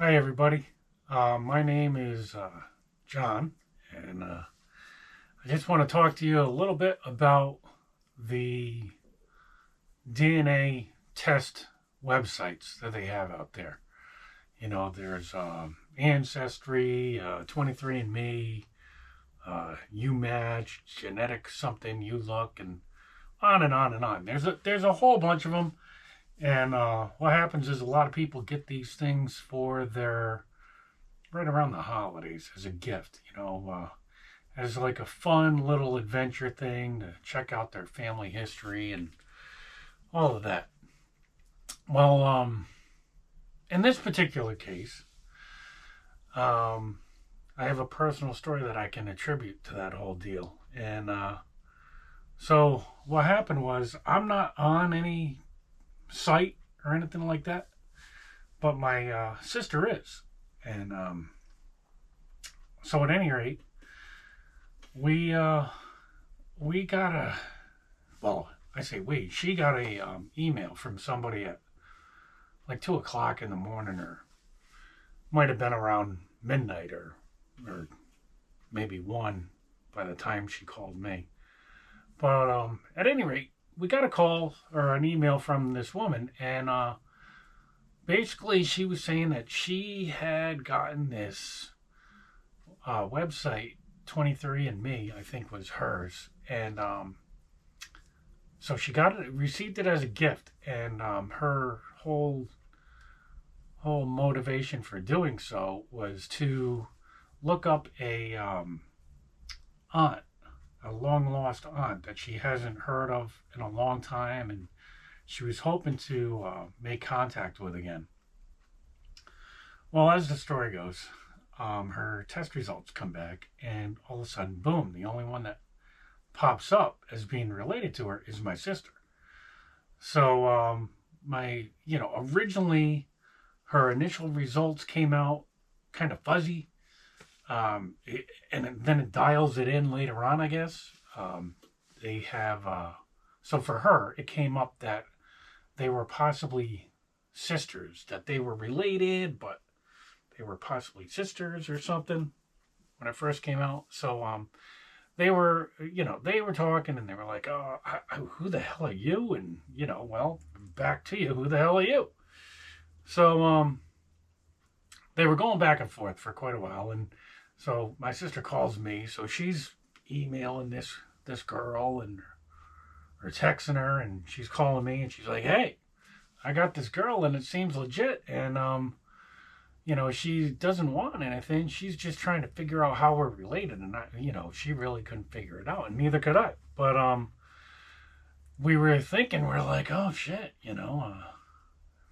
Hi, everybody. My name is John, and I just want to talk to you a little bit about the DNA test websites that they have out there. There's Ancestry, 23andMe, UMatch, Genetic something, You Look, and on and on and on. There's a whole bunch of them, and what happens is a lot of people get these things for their right around the holidays as a gift, as like a fun little adventure thing to check out their family history and all of that. Well, in this particular case, um, I have a personal story that I can attribute to that whole deal. And so what happened was I'm not on any site or anything like that, but my sister is. And so at any rate, we we got a well, I say we. She got a email from somebody at like 2 o'clock in the morning, or might have been around midnight, or maybe 1 by the time she called me. But at any rate, we got a call or an email from this woman, and basically she was saying that she had gotten this website 23andMe, I think was hers, and so she got it, received it as a gift, and her whole motivation for doing so was to look up a aunt, a long lost aunt that she hasn't heard of in a long time, and she was hoping to make contact with again. Well, as the story goes, her test results come back, and all of a sudden, boom, the only one that pops up as being related to her is my sister. So, originally her initial results came out kind of fuzzy, and then it dials it in later on, I guess. They have, so for her, it came up that they were possibly sisters, that they were related, but they were possibly sisters or something when it first came out. So they were talking, and they were like, "Oh, who the hell are you?" And well, back to you, who the hell are you? So they were going back and forth for quite a while, and so my sister calls me, so she's emailing this girl and or texting her, and she's calling me, and she's like, "Hey, I got this girl, and it seems legit, and she doesn't want anything. She's just trying to figure out how we're related." And she really couldn't figure it out, and neither could I. But we were thinking, we're like, oh shit,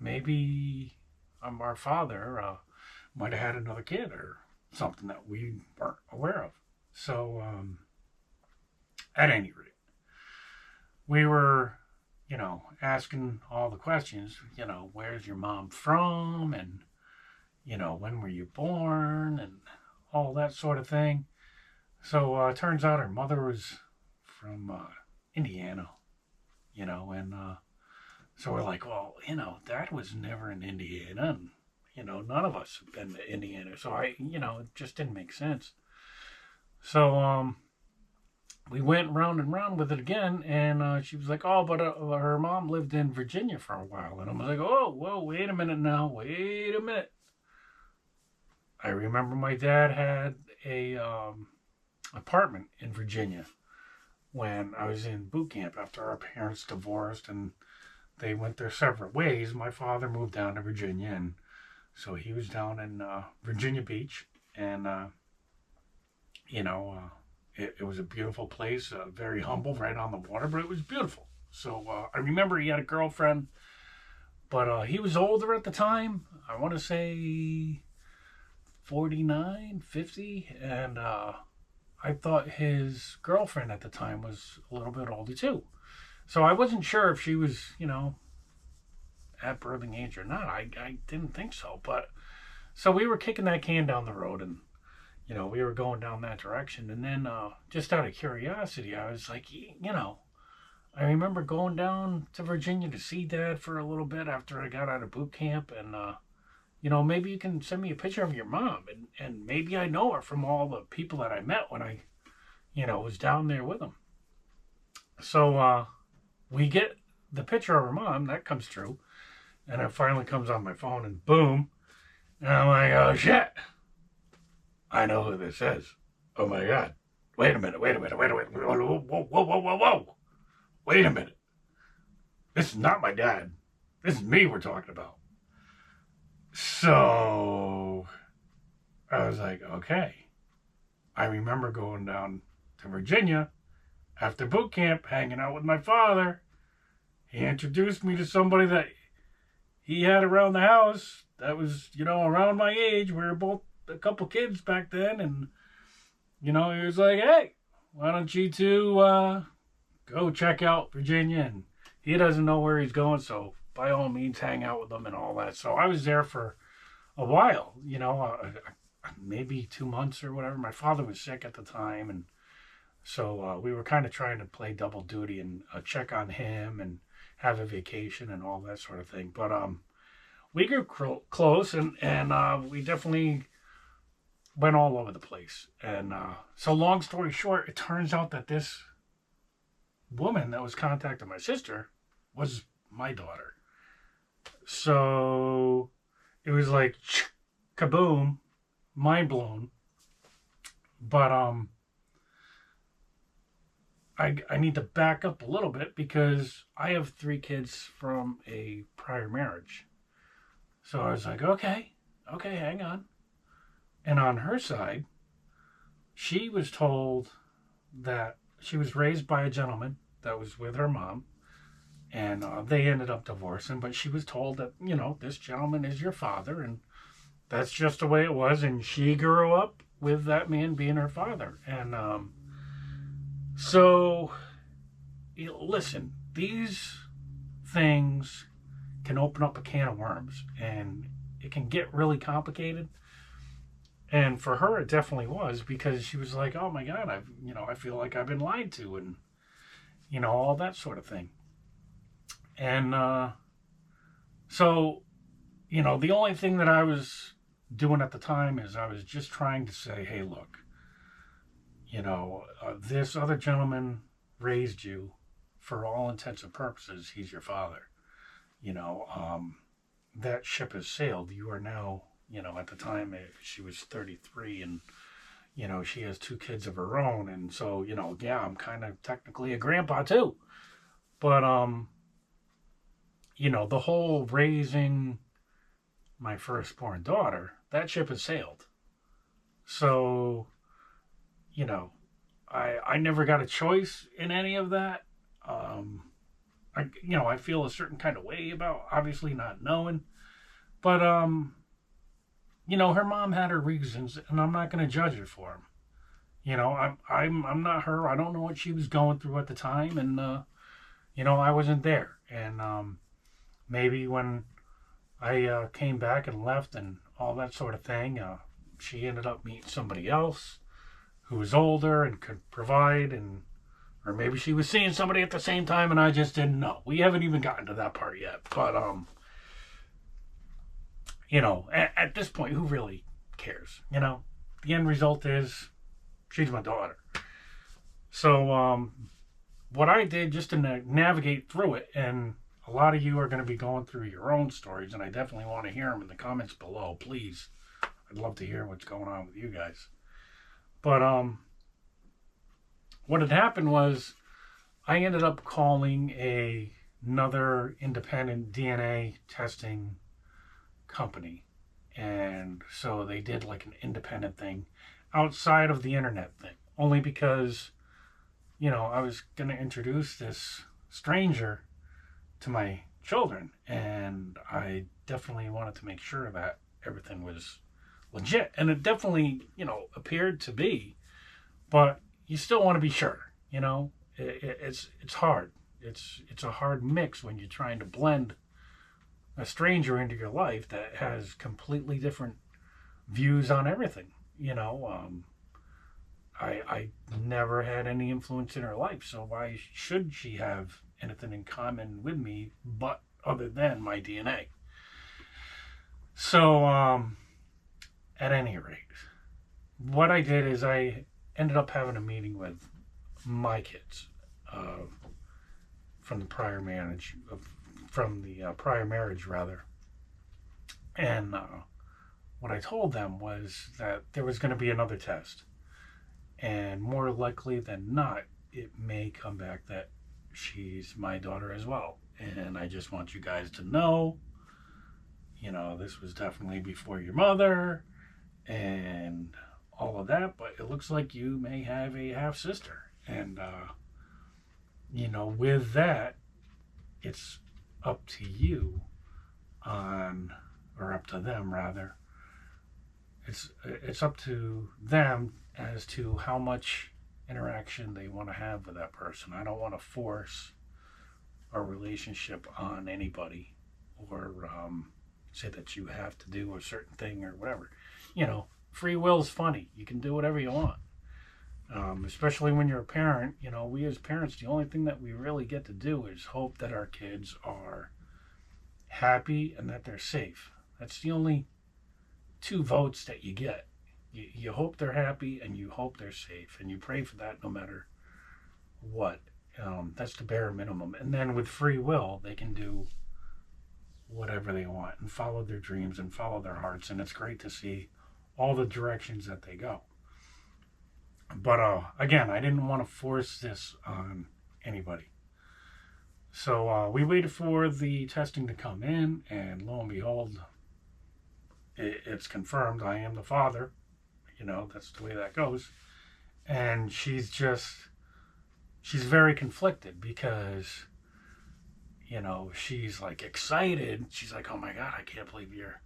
maybe our father might have had another kid or something that we weren't aware of. So at any rate, we were, asking all the questions. Where's your mom from, and when were you born, and all that sort of thing. So turns out her mother was from Indiana, and so we're like, well, Dad was never in Indiana, and none of us have been to Indiana, so it just didn't make sense. So we went round and round with it again, and she was like, oh, but her mom lived in Virginia for a while, and I was like, oh, whoa, wait a minute now, wait a minute. I remember my dad had a apartment in Virginia when I was in boot camp after our parents divorced, and they went their separate ways. My father moved down to Virginia, and so he was down in Virginia Beach, and it was a beautiful place, very humble, right on the water, but it was beautiful. So I remember he had a girlfriend, but he was older at the time. I want to say 49, 50, and I thought his girlfriend at the time was a little bit older too. So I wasn't sure if she was, at birthing age or not. I didn't think so. But so we were kicking that can down the road, and, we were going down that direction. And then just out of curiosity, I was like, I remember going down to Virginia to see Dad for a little bit after I got out of boot camp, and maybe you can send me a picture of your mom, and maybe I know her from all the people that I met when I, was down there with them. So we get the picture of her mom, that comes through, and it finally comes on my phone, and boom, and I'm like, oh shit, I know who this is. Oh my God. Wait a minute. Whoa, whoa. Wait a minute. This is not my dad. This is me we're talking about. So I was like, okay. I remember going down to Virginia after boot camp, hanging out with my father. He introduced me to somebody that he had around the house that was, around my age. We were both a couple kids back then, and he was like, hey, why don't you two go check out Virginia? And he doesn't know where he's going, so by all means hang out with them and all that. So I was there for a while, maybe 2 months or whatever. My father was sick at the time, and so we were kind of trying to play double duty and check on him and have a vacation and all that sort of thing. But we grew close, and we definitely went all over the place. And so long story short, it turns out that this woman that was contacting my sister was my daughter. So it was like kaboom, mind blown. But I need to back up a little bit because I have 3 kids from a prior marriage. So I was like, okay, hang on. And on her side, she was told that she was raised by a gentleman that was with her mom, and they ended up divorcing, but she was told that, this gentleman is your father, and that's just the way it was, and she grew up with that man being her father. And so, listen, these things can open up a can of worms, and it can get really complicated. And for her, it definitely was, because she was like, oh my God, I feel like I've been lied to, and, all that sort of thing. And so, the only thing that I was doing at the time is I was just trying to say, hey, look, this other gentleman raised you. For all intents and purposes, he's your father. That ship has sailed. You are now, at the time she was 33, and, she has 2 kids of her own. And so, yeah, I'm kind of technically a grandpa too. But, the whole raising my firstborn daughter, that ship has sailed. So, I never got a choice in any of that. I feel a certain kind of way about obviously not knowing, but, her mom had her reasons, and I'm not going to judge her for them. I'm not her. I don't know what she was going through at the time, and, I wasn't there. And, maybe when I came back and left and all that sort of thing, she ended up meeting somebody else who was older and could provide, or maybe she was seeing somebody at the same time and I just didn't know. We haven't even gotten to that part yet. But, at this point, who really cares? The end result is she's my daughter. So, what I did just to navigate through it, and a lot of you are going to be going through your own stories, and I definitely want to hear them in the comments below, please. I'd love to hear what's going on with you guys. But what had happened was I ended up calling another independent DNA testing company. And so they did like an independent thing outside of the internet thing. Only because, I was going to introduce this stranger to my children, and I definitely wanted to make sure that everything was legit. And it definitely, appeared to be, but you still want to be sure, it's hard. It's a hard mix when you're trying to blend a stranger into your life that has completely different views on everything. I never had any influence in her life, so why should she have anything in common with me but other than my DNA? So, at any rate, what I did is I ended up having a meeting with my kids uh, from the prior marriage rather, and what I told them was that there was going to be another test, and more likely than not, it may come back that she's my daughter as well. And I just want you guys to know, this was definitely before your mother and all of that, but it looks like you may have a half sister. And, with that, it's up to you or up to them rather. It's up to them as to how much interaction they want to have with that person. I don't want to force a relationship on anybody or say that you have to do a certain thing or whatever. Free will is funny. You can do whatever you want. Especially when you're a parent, we as parents, the only thing that we really get to do is hope that our kids are happy and that they're safe. That's the only two votes that you get. You hope they're happy and you hope they're safe, and you pray for that no matter what. That's the bare minimum. And then with free will, they can do whatever they want and follow their dreams and follow their hearts. And it's great to see all the directions that they go. But again, I didn't want to force this on anybody. So we waited for the testing to come in, and lo and behold, it's confirmed I am the father. That's the way that goes. And she's very conflicted because, she's like excited. She's like, oh my God, I can't believe you're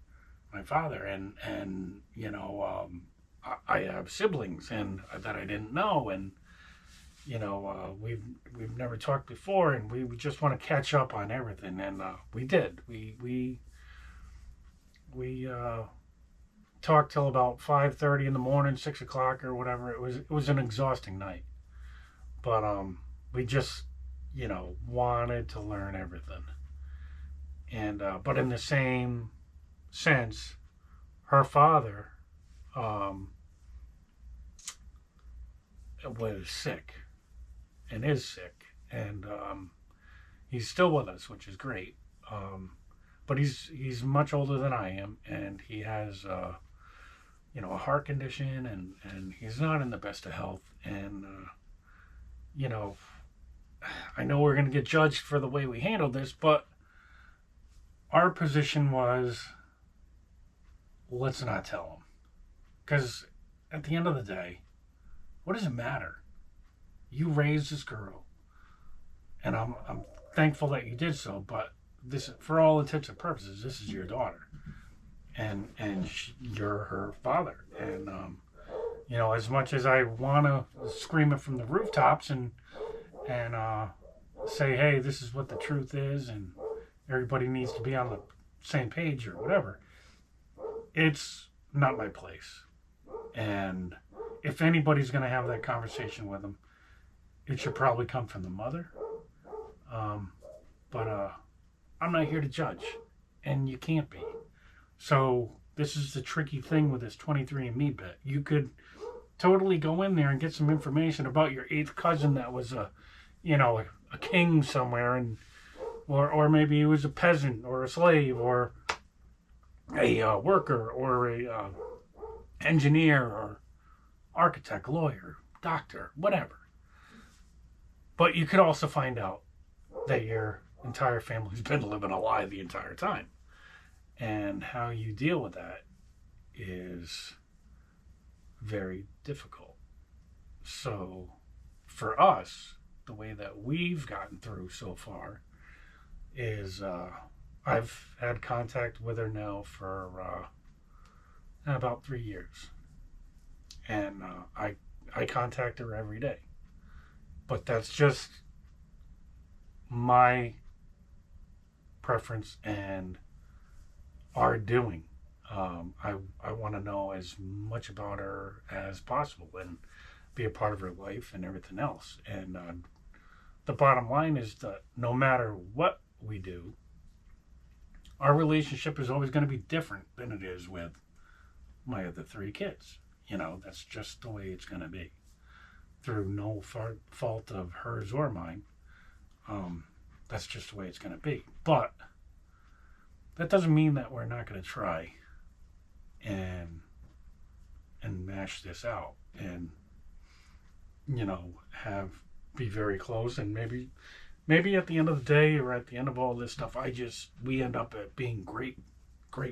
my father. And I have siblings and that I didn't know. And, we've never talked before, and we just want to catch up on everything. And we did. We talked till about 5:30 in the morning, 6 o'clock or whatever. It was an exhausting night, but we just wanted to learn everything. And but in the same sense, her father was sick and is sick, and he's still with us, which is great. But he's much older than I am, and he has a heart condition, and he's not in the best of health. And I know we're going to get judged for the way we handled this, but our position was, let's not tell him, because at the end of the day, what does it matter? You raised this girl, and I'm thankful that you did so. But this, for all intents and purposes, this is your daughter, and you're her father. And as much as I want to scream it from the rooftops and say, hey, this is what the truth is, and everybody needs to be on the same page or whatever, it's not my place. And if anybody's going to have that conversation with him, it should probably come from the mother. But I'm not here to judge, and you can't be. So this is the tricky thing with this 23andMe bit. You could totally go in there and get some information about your eighth cousin that was a king somewhere, and or maybe he was a peasant or a slave or a worker or a engineer or architect, lawyer, doctor, whatever. But you could also find out that your entire family's been living a lie the entire time. And how you deal with that is very difficult. So for us, the way that we've gotten through so far is I've had contact with her now for about 3 years. And I contact her every day. But that's just my preference and our doing. I want to know as much about her as possible and be a part of her life and everything else. And the bottom line is that no matter what we do, our relationship is always going to be different than it is with my other three kids. That's just the way it's going to be. Through no fault of hers or mine, that's just the way it's going to be. But that doesn't mean that we're not going to try and mash this out and have be very close, and maybe at the end of the day, or at the end of all this stuff, we end up at being great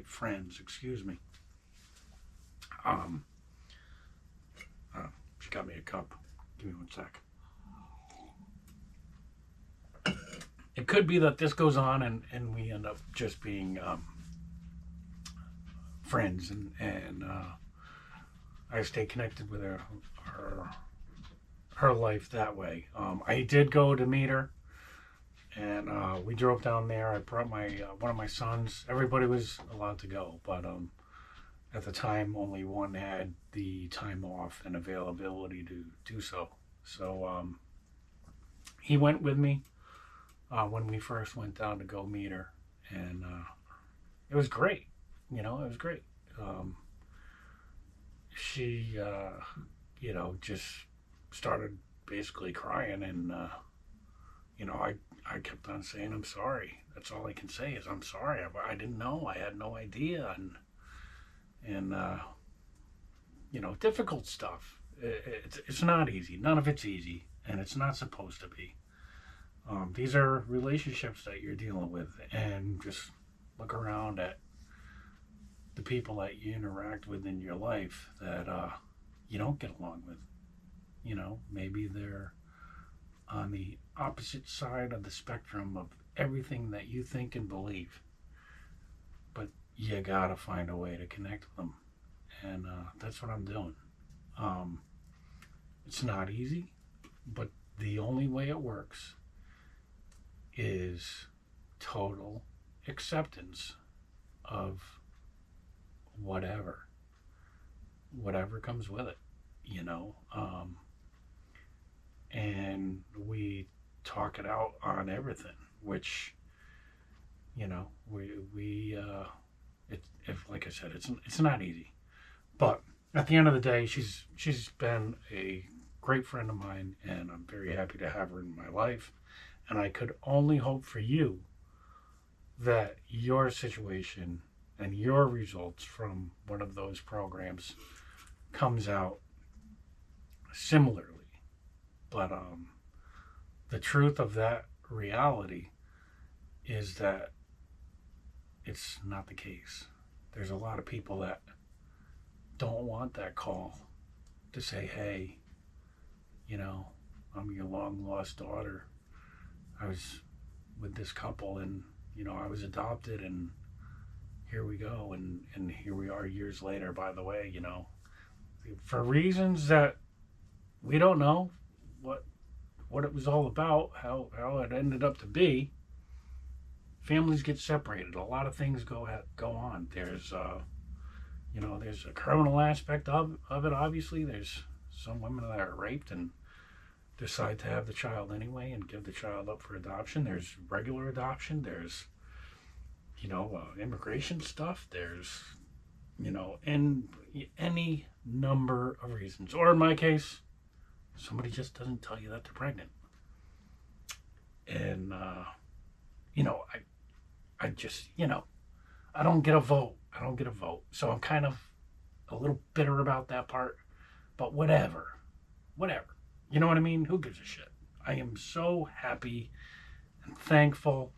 friends. Excuse me. She got me a cup. Give me one sec. It could be that this goes on and we end up just being friends, and I stay connected with her life that way. I did go to meet her, and we drove down there. I brought my one of my sons. Everybody was allowed to go, but at the time, only one had the time off and availability to do so. So he went with me when we first went down to go meet her, and it was great. It was great. She, just started basically crying, and I kept on saying, I'm sorry. That's all I can say is I'm sorry. I didn't know. I had no idea, and difficult stuff. It's not easy. None of it's easy, and it's not supposed to be. These are relationships that you're dealing with, and just look around at the people that you interact with in your life that you don't get along with. Maybe they're on the opposite side of the spectrum of everything that you think and believe, but you gotta find a way to connect with them, and that's what I'm doing. It's not easy, but the only way it works is total acceptance of whatever comes with it, and we talk it out on everything, which, if like I said, it's not easy, but at the end of the day, she's been a great friend of mine, and I'm very happy to have her in my life. And I could only hope for you that your situation and your results from one of those programs comes out similarly. But the truth of that reality is that it's not the case. There's a lot of people that don't want that call to say, hey, I'm your long lost daughter. I was with this couple, and I was adopted, and here we go, and here we are years later. By the way, for reasons that we don't know what it was all about, how it ended up to be, families get separated. A lot of things go on. There's there's a criminal aspect of it. Obviously, there's some women that are raped and decide to have the child anyway and give the child up for adoption. There's regular adoption. There's immigration stuff. There's and any number of reasons. Or in my case, somebody just doesn't tell you that they're pregnant. And I just I don't get a vote. So I'm kind of a little bitter about that part. But whatever. You know what I mean? Who gives a shit? I am so happy and thankful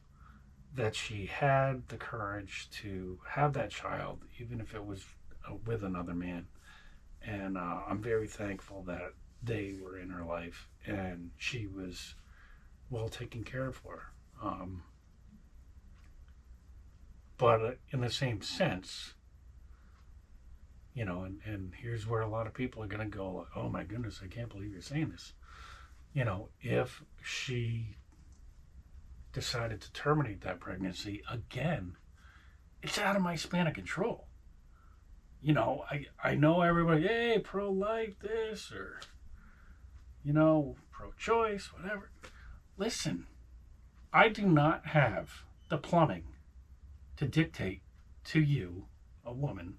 that she had the courage to have that child, even if it was with another man. And I'm very thankful that they were in her life and she was well taken care of for her. But in the same sense, and here's where a lot of people are going to go, oh my goodness, I can't believe you're saying this. If she decided to terminate that pregnancy again, it's out of my span of control. I know everybody, hey, pro-life this, or, pro-choice, whatever. Listen, I do not have the plumbing to dictate to you, a woman,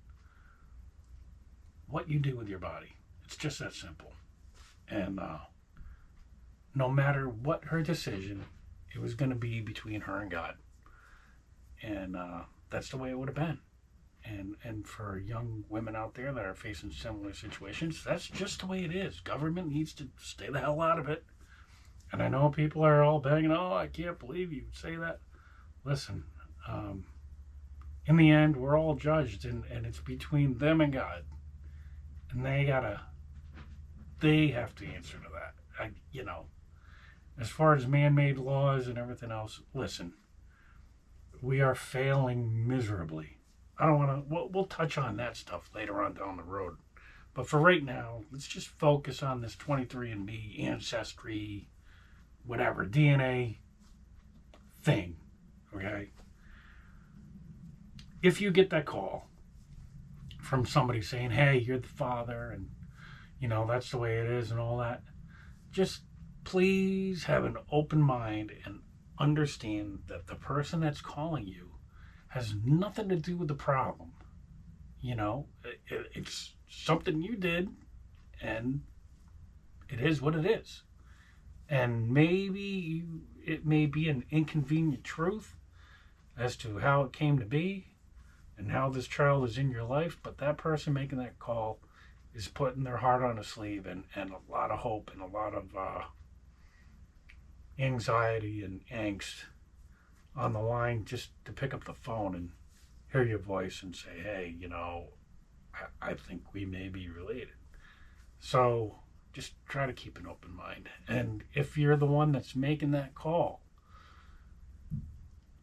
what you do with your body. It's just that simple. And no matter what her decision, it was going to be between her and God. And that's the way it would have been. And for young women out there that are facing similar situations, that's just the way it is. Government needs to stay the hell out of it. And I know people are all banging, oh, I can't believe you would say that. Listen, in the end, we're all judged, and it's between them and God. And they have to answer to that. As far as man-made laws and everything else, listen, we are failing miserably. I don't want to, we'll touch on that stuff later on down the road. But for right now, let's just focus on this 23andMe, Ancestry, whatever, DNA thing, okay? If you get that call from somebody saying, hey, you're the father, and, that's the way it is and all that, just please have an open mind and understand that the person that's calling you has nothing to do with the problem. It's something you did, and it is what it is. And maybe it may be an inconvenient truth as to how it came to be and how this child is in your life, but that person making that call is putting their heart on a sleeve and a lot of hope and a lot of anxiety and angst on the line just to pick up the phone and hear your voice and say, hey, I think we may be related. So just try to keep an open mind. And if you're the one that's making that call,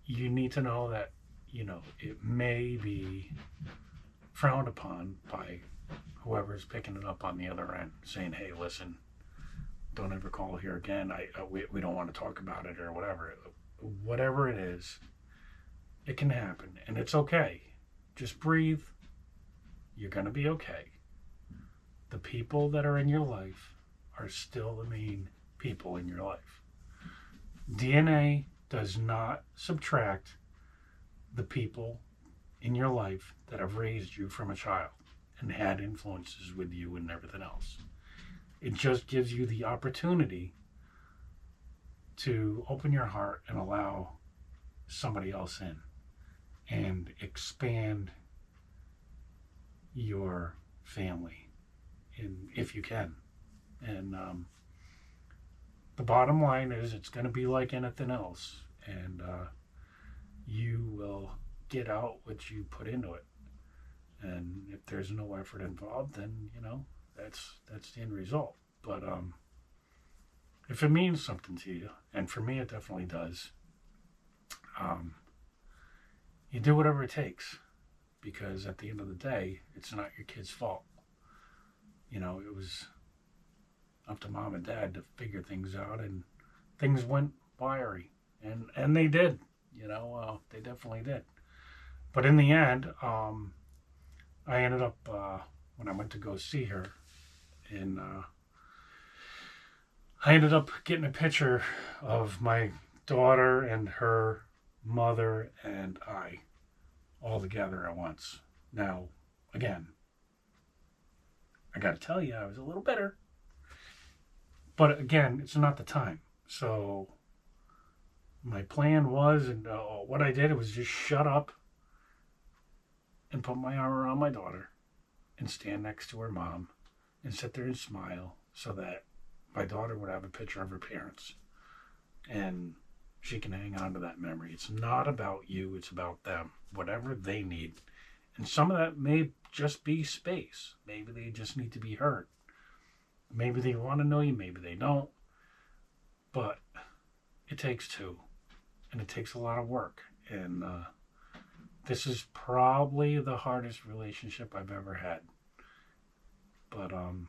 you need to know that, it may be frowned upon by whoever's picking it up on the other end, saying, hey, listen, don't ever call here again. We don't want to talk about it or whatever. Whatever it is, it can happen, and it's okay. Just breathe. You're going to be okay. The people that are in your life are still the main people in your life. DNA does not subtract the people in your life that have raised you from a child and had influences with you and everything else. It just gives you the opportunity to open your heart and allow somebody else in and expand your family, if you can. And the bottom line is, it's going to be like anything else, and you will get out what you put into it. And if there's no effort involved, then that's the end result. But if it means something to you, and for me it definitely does, you do whatever it takes, because at the end of the day, it's not your kid's fault. It was up to mom and dad to figure things out, and things went wiry, and they did. They definitely did. But in the end, I ended up, when I went to go see her, and I ended up getting a picture of my daughter and her mother and I all together at once. Now, again, I got to tell you, I was a little bitter. But again, it's not the time. So my plan was, and what I did was just shut up and put my arm around my daughter and stand next to her mom and sit there and smile, so that my daughter would have a picture of her parents and she can hang on to that memory. It's not about you, it's about them, whatever they need. And some of that may just be space. Maybe they just need to be heard. Maybe they want to know you, maybe they don't. But it takes two, and it takes a lot of work. And this is probably the hardest relationship I've ever had. But I'm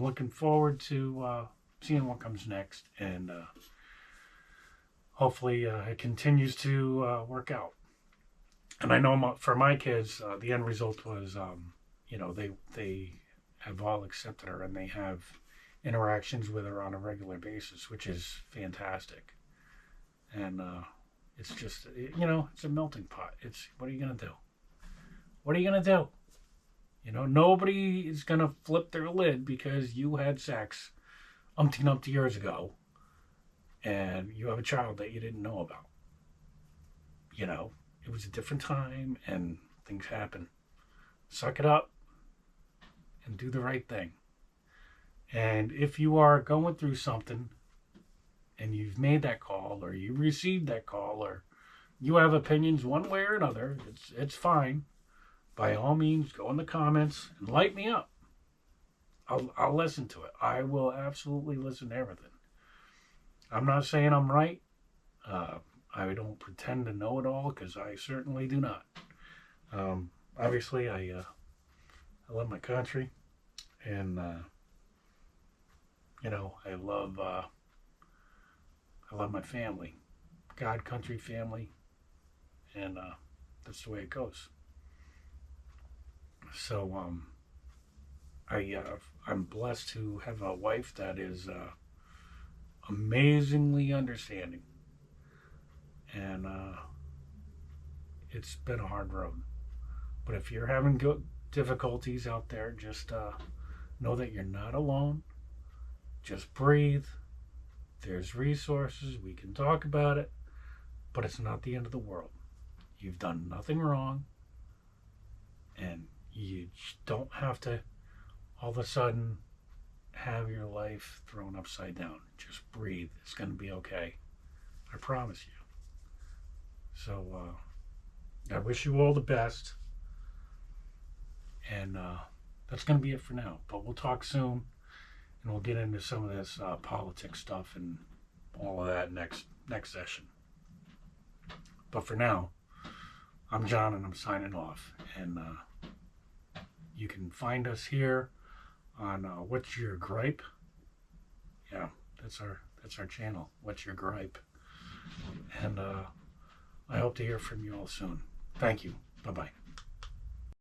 looking forward to seeing what comes next, and hopefully it continues to work out. And I know for my kids, the end result was, they have all accepted her, and they have interactions with her on a regular basis, which is fantastic. And It's just, it's a melting pot. What are you going to do? What are you going to do? Nobody is going to flip their lid because you had sex umpty years ago and you have a child that you didn't know about. It was a different time and things happen. Suck it up and do the right thing. And if you are going through something and you've made that call or you received that call or you have opinions one way or another, it's fine. By all means, go in the comments and light me up. I'll listen to it. I will absolutely listen to everything. I'm not saying I'm right. I don't pretend to know it all because I certainly do not. Obviously, I love my country, and I love my family, God, country, family, and that's the way it goes. So I'm blessed to have a wife that is amazingly understanding, and it's been a hard road. But if you're having difficulties out there, just know that you're not alone. Just breathe. There's resources. We can talk about it, but it's not the end of the world. You've done nothing wrong, and you don't have to all of a sudden have your life thrown upside down. Just breathe. It's going to be okay. I promise you. So I wish you all the best. And that's going to be it for now. But we'll talk soon. And we'll get into some of this politics stuff and all of that next session. But for now, I'm John and I'm signing off. And you can find us here on What's Your Gripe? Yeah, that's our channel. What's Your Gripe? And I hope to hear from you all soon. Thank you. Bye-bye.